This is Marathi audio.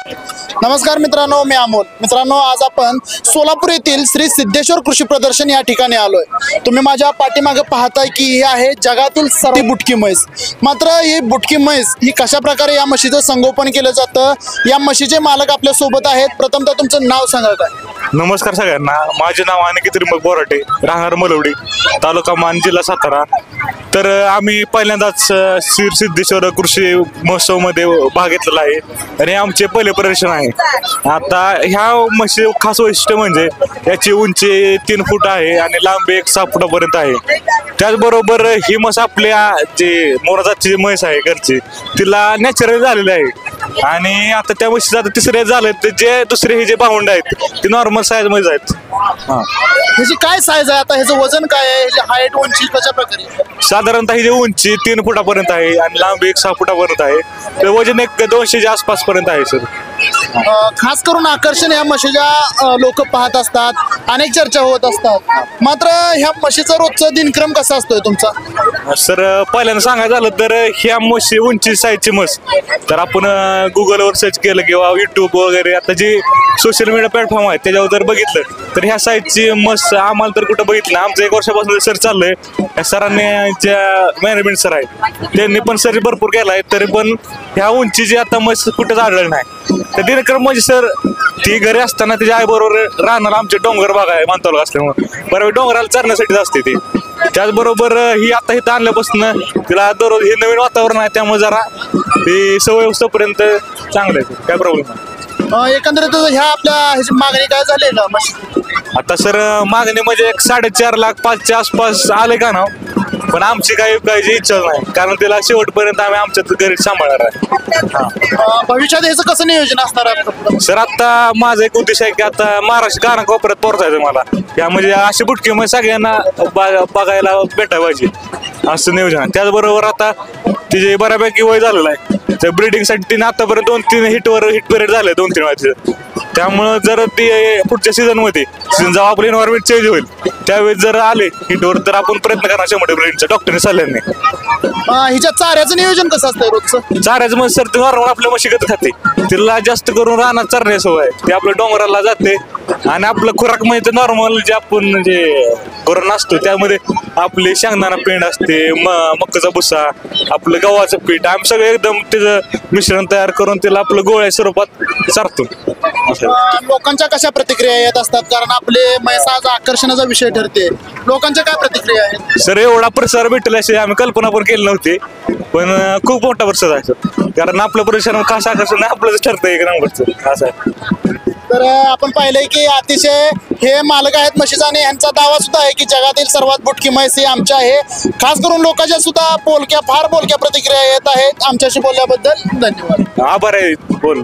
नमस्कार मित्रांनो, मी अमोल. मित्रांनो, आज आपण सोलापूर येथील श्री सिद्धेश्वर कृषी प्रदर्शन या ठिकाणी आलोय. तुम्ही माझ्या पाठीमागे पाहताय की ही आहे जगातील सर्वात बुटकी म्हैस. मात्र ही बुटकी म्हैस ही कशा प्रकारे या म्हशीचं संगोपन केलं जातं, या म्हशीचे मालक आपल्या सोबत आहेत. प्रथमतः तुमचं नाव सांगा काय? नमस्कार सगळ्यांना. माझे नाव अनिकेत त्रिंबक बोराटे, राहणार मलवडी, तालुका मान, जिल्हा सातारा. तर आम्ही पहिल्यांदाच श्री सिद्धेश्वर कृषी महोत्सव मध्ये भाग घेतलेला आहे आणि आमचे पहिले प्रदर्शन आहे. आता ह्या म्हशी खास वैशिष्ट्य म्हणजे याची उंची 3 फूट आहे आणि लांबी 6 फुटापर्यंत आहे. त्याचबरोबर ही म्हस आपल्या जे मोराजाची म्हैस आहे घरची, तिला नॅचरल झालेली आहे आणि आता त्या म्हशीचं आता तिसरे झाले, जे दुसरे हे जे भावंड आहेत ते नॉर्मल साईज मध्ये आहेत. ह्याची काय साईज आहे, आता ह्याचं वजन काय आहे, ह्याची हाईट उंची कशा प्रकारे? साधारणतः ही जी उंची 3 फुटापर्यंत आहे आणि लांबी 6 फुटापर्यंत आहे. तर वजन 200च्या आसपास पर्यंत आहे सर. खास करून आकर्षण ह्या म्हशीच्या लोक पाहत असतात, अनेक चर्चा होत असतात. मात्र ह्या म्हशीचा रोजचा दिनक्रम कसा असतोय तुमचा? सर पहिल्यांदा सांगायचं झालं तर ह्या म्हशी उंची साईजची म्हस तर आपण गुगलवर सर्च केलं किंवा युट्यूब वगैरे आता जे सोशल मीडिया प्लॅटफॉर्म आहेत त्याच्यावर जर बघितलं तर ह्या साईजची म्हस आम्हाला तर कुठं बघितलं. आमचं 1 वर्षापासून सर चाललंय. या सरांनी ज्या मॅनेजमेंट सर आहेत त्यांनी पण सर भरपूर केला आहे, तरी पण ह्या उंचीची आता म्हस कुठंच आढळलं नाही. तर दिनक्रम म्हणजे सर ती घरी असताना तिच्या आईबरोबर राहणार आमचे डोंगर भाग आहे मानतालुका असल्यामुळे बरोबर डोंगराला चरण्यासाठीच असते ती. त्याचबरोबर ही आता इथं आणल्यापासून तिला दररोज हे नवीन वातावरण आहे त्यामुळे जरा ती सवय होईपर्यंत चांगलं आहे, काय प्रॉब्लेम नाही. एकंदरीत ह्या आपल्या ह्याची मागणी काय झाली का म्हशी? आता सर मागणी म्हणजे 4.5 लाख 5च्या आसपास आले का ना, पण आमची काही विकायची इच्छा नाही कारण तिला शेवटपर्यंत आम्ही आमच्याच घरी सांभाळणार आहे. भविष्यात ह्याचं कसं नियोजन असणार आहे सर? आता माझा एक उद्देश आहे की आता महाराष्ट्र गाणं कोपऱ्यात पोहोचायचं मला. या म्हणजे अशी बुटकी म्हणजे सगळ्यांना बघायला भेटायला पाहिजे असं नियोजन आहे. त्याचबरोबर आता तिचे बऱ्यापैकी वय झालेलं आहे. तर ब्रिडिंगसाठी तिने आतापर्यंत 2-3 हिट पिरियड झाले 2-3 वेळाचे. त्यामुळं जर ती पुढच्या सीझनमध्ये जेव्हा आपलं एन्व्हायरमेंट चेंज होईल त्यावेळेस जर आले हिटवर तर आपण प्रयत्न करणार 100% ब्रिडिंगच्या डॉक्टरने सल्ल्याने. हिच्या चाऱ्याचं नियोजन कसं असतं रोजचं? चाऱ्याचं म्हणजे सर ते नॉर्मल आपल्या म्हशीगत खाते. तिला जास्त करून रानात चरण्या सवय आहे. ते आपलं डोंगराला जाते आणि आपलं खुराक म्हणजे नॉर्मल जे आपण जे गुरण असतो त्यामध्ये आपले शेंगदाणा पेंड असते, मक्काचा भुसा, आपलं गव्हाचं पीठ, आम्ही सगळं एकदम त्याचं मिश्रण तयार करून तिला आपलं गोळ्या स्वरूपात चारतो. लोकांच्या कशा प्रतिक्रिया येत असतात, कारण आपले म्हैस आज आकर्षणाचा विषय ठरते, लोकांच्या काय प्रतिक्रिया आहेत? सर एवढा प्रसार भेटेल अशी आम्ही कल्पना पण केली नव्हती, पण खूप मोठा प्रसार आहे कारण आपलं प्रदर्शन खास आकर्षण आपलंच ठरतं 1 नंबरचं असं आहे. तर आपण पाहिलंय की अतिशय हे मालक आहेत म्हशीचा आणि यांचा दावा सुद्धा आहे की जगातील सर्वात बुटकी म्हैस ही आमच्या आहे. खास करून लोकांच्या सुद्धा फार बोलक्या प्रतिक्रिया येत आहेत. आमच्याशी बोलल्याबद्दल धन्यवाद. आभार आहे. बोल.